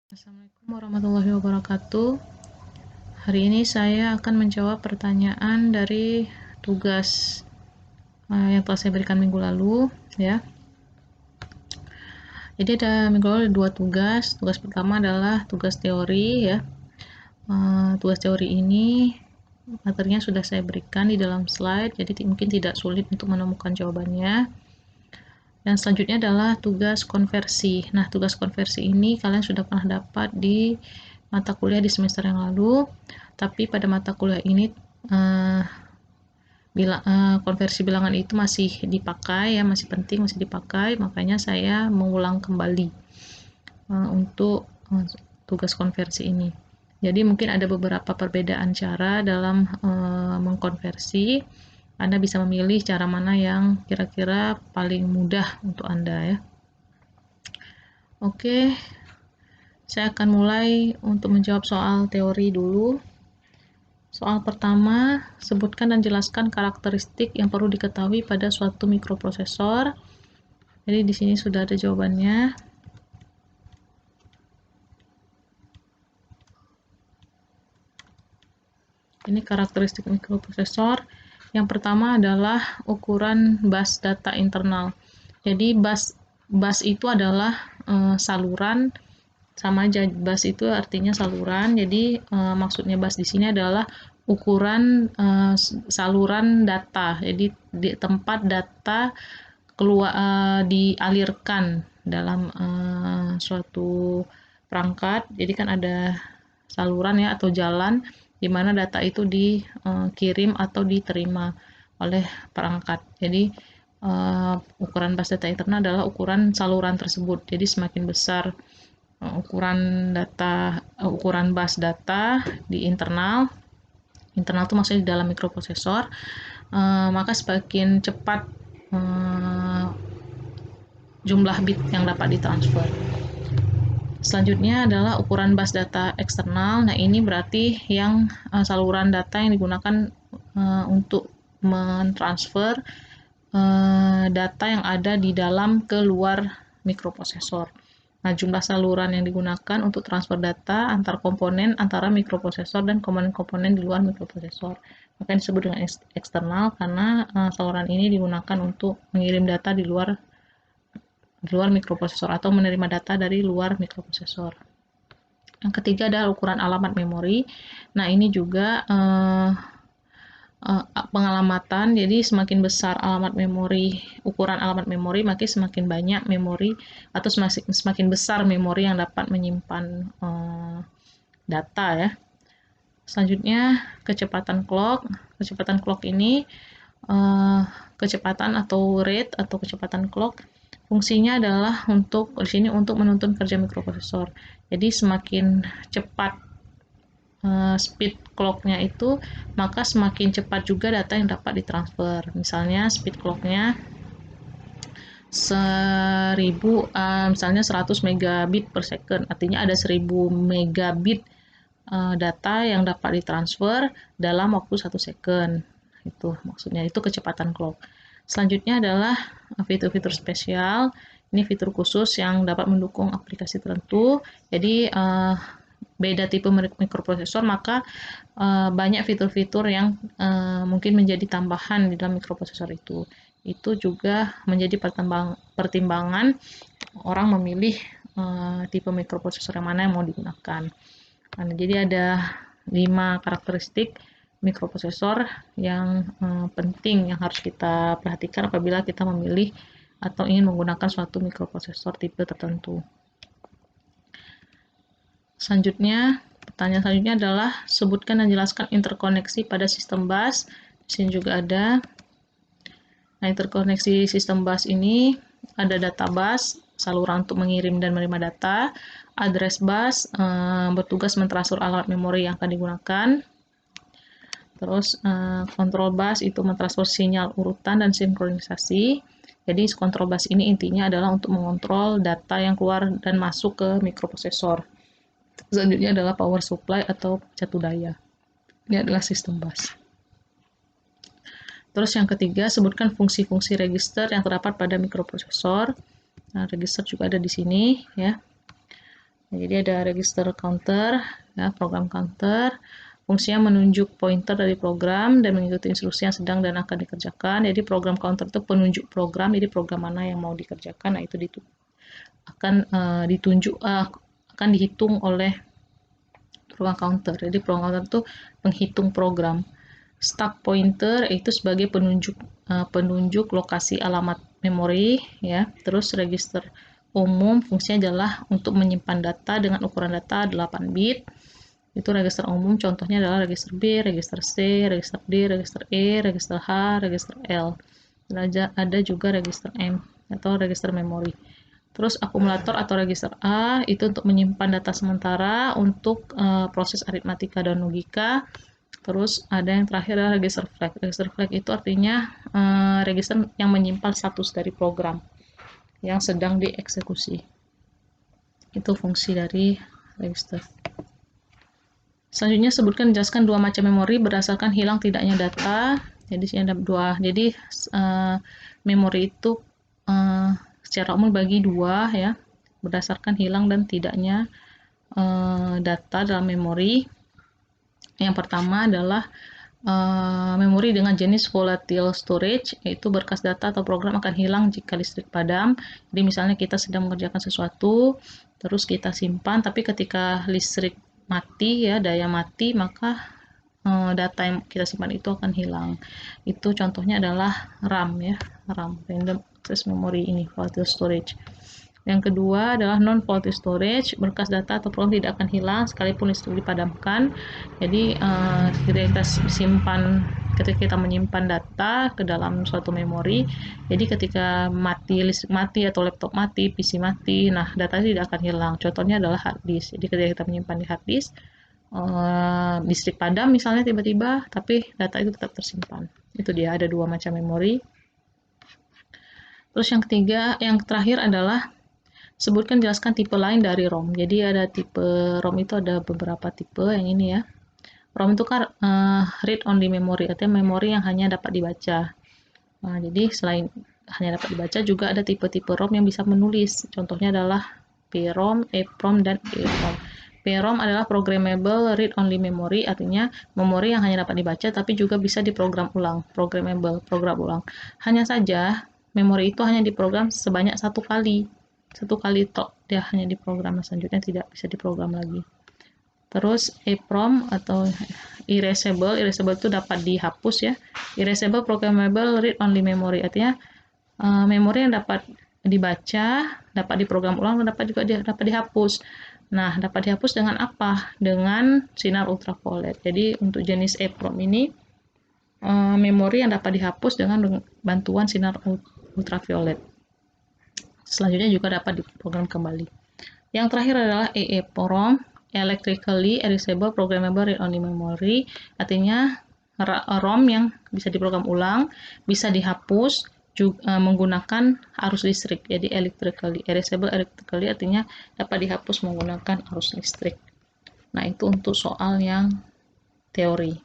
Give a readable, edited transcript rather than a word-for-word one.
Assalamualaikum warahmatullahi wabarakatuh. Hari ini saya akan menjawab pertanyaan dari tugas yang telah saya berikan minggu lalu, ya. Jadi ada minggu lalu ada 2 tugas. Tugas pertama adalah tugas teori, ya. Tugas teori ini materinya sudah saya berikan di dalam slide, jadi mungkin tidak sulit untuk menemukan jawabannya. Dan selanjutnya adalah tugas konversi. Nah, tugas konversi ini kalian sudah pernah dapat di mata kuliah di semester yang lalu, tapi pada mata kuliah ini konversi bilangan itu masih dipakai, ya, masih penting, masih dipakai, makanya saya mengulang kembali untuk tugas konversi ini. Jadi mungkin ada beberapa perbedaan cara dalam mengkonversi. Anda bisa memilih cara mana yang kira-kira paling mudah untuk Anda, ya. Oke, saya akan mulai untuk menjawab soal teori dulu. Soal pertama, sebutkan dan jelaskan karakteristik yang perlu diketahui pada suatu mikroprosesor. Jadi di sini sudah ada jawabannya. Ini karakteristik mikroprosesor. Yang pertama adalah ukuran bus data internal. Jadi bus itu adalah saluran, sama aja, bus itu artinya saluran. Jadi maksudnya bus di sini adalah ukuran saluran data. Jadi di tempat data keluar dialirkan dalam suatu perangkat. Jadi kan ada saluran, ya, atau jalan di mana data itu dikirim atau diterima oleh perangkat. Jadi ukuran bus data internal adalah ukuran saluran tersebut. Jadi semakin besar ukuran bus data di internal itu maksudnya di dalam mikroprosesor, maka semakin cepat jumlah bit yang dapat ditransfer. Selanjutnya adalah ukuran bus data eksternal. Nah, ini berarti yang saluran data yang digunakan untuk mentransfer data yang ada di dalam ke luar mikroprosesor. Nah, jumlah saluran yang digunakan untuk transfer data antar komponen antara mikroprosesor dan komponen-komponen di luar mikroprosesor. Maka disebut dengan eksternal karena saluran ini digunakan untuk mengirim data di luar mikroprosesor atau menerima data dari luar mikroprosesor. Yang ketiga adalah ukuran alamat memori. Nah, ini juga pengalamatan. Jadi semakin besar ukuran alamat memori, maka semakin banyak memori atau semakin besar memori yang dapat menyimpan data, ya. Selanjutnya kecepatan clock. Kecepatan clock ini kecepatan atau rate atau kecepatan clock fungsinya adalah di sini untuk menuntun kerja mikroprosesor. Jadi semakin cepat speed clock-nya itu, maka semakin cepat juga data yang dapat ditransfer. Misalnya speed clock-nya 100 megabit per second, artinya ada 1000 megabit data yang dapat ditransfer dalam waktu 1 second. Itu maksudnya, itu kecepatan clock. Selanjutnya adalah fitur-fitur spesial. Ini fitur khusus yang dapat mendukung aplikasi tertentu. Jadi beda tipe mikroprosesor, maka banyak fitur-fitur yang mungkin menjadi tambahan di dalam mikroprosesor itu. Itu juga menjadi pertimbangan orang memilih tipe mikroprosesor yang mana yang mau digunakan. Nah, jadi ada 5 karakteristik mikroprosesor yang penting yang harus kita perhatikan apabila kita memilih atau ingin menggunakan suatu mikroprosesor tipe tertentu. Pertanyaan selanjutnya adalah sebutkan dan jelaskan interkoneksi pada sistem bus. Di sini juga ada. Nah, interkoneksi sistem bus ini ada data bus, saluran untuk mengirim dan menerima data, address bus, bertugas mentransfer alamat memori yang akan digunakan. Terus control bus itu mentransfer sinyal urutan dan sinkronisasi. Jadi control bus ini intinya adalah untuk mengontrol data yang keluar dan masuk ke mikroprosesor. Selanjutnya adalah power supply atau catu daya. Ini adalah sistem bus. Terus yang ketiga, sebutkan fungsi-fungsi register yang terdapat pada mikroprosesor. Nah, register juga ada di sini, ya. Jadi ada register counter, ya, program counter. Fungsinya menunjuk pointer dari program dan mengikuti instruksi yang sedang dan akan dikerjakan. Jadi program counter itu penunjuk program, jadi program mana yang mau dikerjakan, nah itu akan akan dihitung oleh program counter. Jadi program counter itu penghitung program. Stack pointer itu sebagai penunjuk lokasi alamat memori, ya. Terus register umum fungsinya adalah untuk menyimpan data dengan ukuran data 8 bit. Itu register umum, contohnya adalah register B, register C, register D, register E, register H, register L. Dan ada juga register M atau register memori. Terus akumulator atau register A itu untuk menyimpan data sementara untuk proses aritmatika dan logika. Terus ada yang terakhir adalah register flag. Register flag itu artinya register yang menyimpan status dari program yang sedang dieksekusi. Itu fungsi dari register. Selanjutnya sebutkan jelaskan dua macam memori berdasarkan hilang tidaknya data. Jadi sini ada dua. Jadi memori itu secara umum bagi dua, ya, berdasarkan hilang dan tidaknya data dalam memori. Yang pertama adalah memori dengan jenis volatile storage, yaitu berkas data atau program akan hilang jika listrik padam. Jadi misalnya kita sedang mengerjakan sesuatu, terus kita simpan, tapi ketika listrik mati, ya, daya mati, maka data yang kita simpan itu akan hilang. Itu contohnya adalah RAM, ya, RAM, random access memory ini, volatile storage. Yang kedua adalah non-volatile storage, berkas data atau program tidak akan hilang sekalipun listrik dipadamkan. Jadi ketika kita menyimpan data ke dalam suatu memori, jadi ketika listrik mati atau laptop mati, PC mati, nah data tidak akan hilang. Contohnya adalah hard disk. Jadi ketika kita menyimpan di hard disk, listrik padam misalnya tiba-tiba, tapi data itu tetap tersimpan. Itu dia, ada dua macam memori. Terus yang terakhir adalah sebutkan jelaskan tipe lain dari ROM. Jadi ada tipe ROM itu ada beberapa tipe, yang ini ya. ROM itu kan read only memory, artinya memori yang hanya dapat dibaca. Nah, jadi selain hanya dapat dibaca juga ada tipe-tipe ROM yang bisa menulis. Contohnya adalah PROM, EPROM, dan EEPROM. PROM adalah programmable read only memory, artinya memori yang hanya dapat dibaca tapi juga bisa diprogram ulang. Programmable, program ulang. Hanya saja memori itu hanya diprogram sebanyak satu kali tok, dia hanya diprogram, selanjutnya tidak bisa diprogram lagi. Terus EPROM atau erasable itu dapat dihapus, ya. Erasable programmable read only memory, artinya memori yang dapat dibaca, dapat diprogram ulang, dan dapat dihapus. Nah, dapat dihapus dengan apa? Dengan sinar ultraviolet. Jadi untuk jenis EPROM ini memori yang dapat dihapus dengan bantuan sinar ultraviolet. Selanjutnya juga dapat diprogram kembali. Yang terakhir adalah EEPROM, Electrically Erasable Programmable Read Only Memory, artinya ROM yang bisa diprogram ulang, bisa dihapus juga menggunakan arus listrik. Jadi electrically artinya dapat dihapus menggunakan arus listrik. Nah, itu untuk soal yang teori.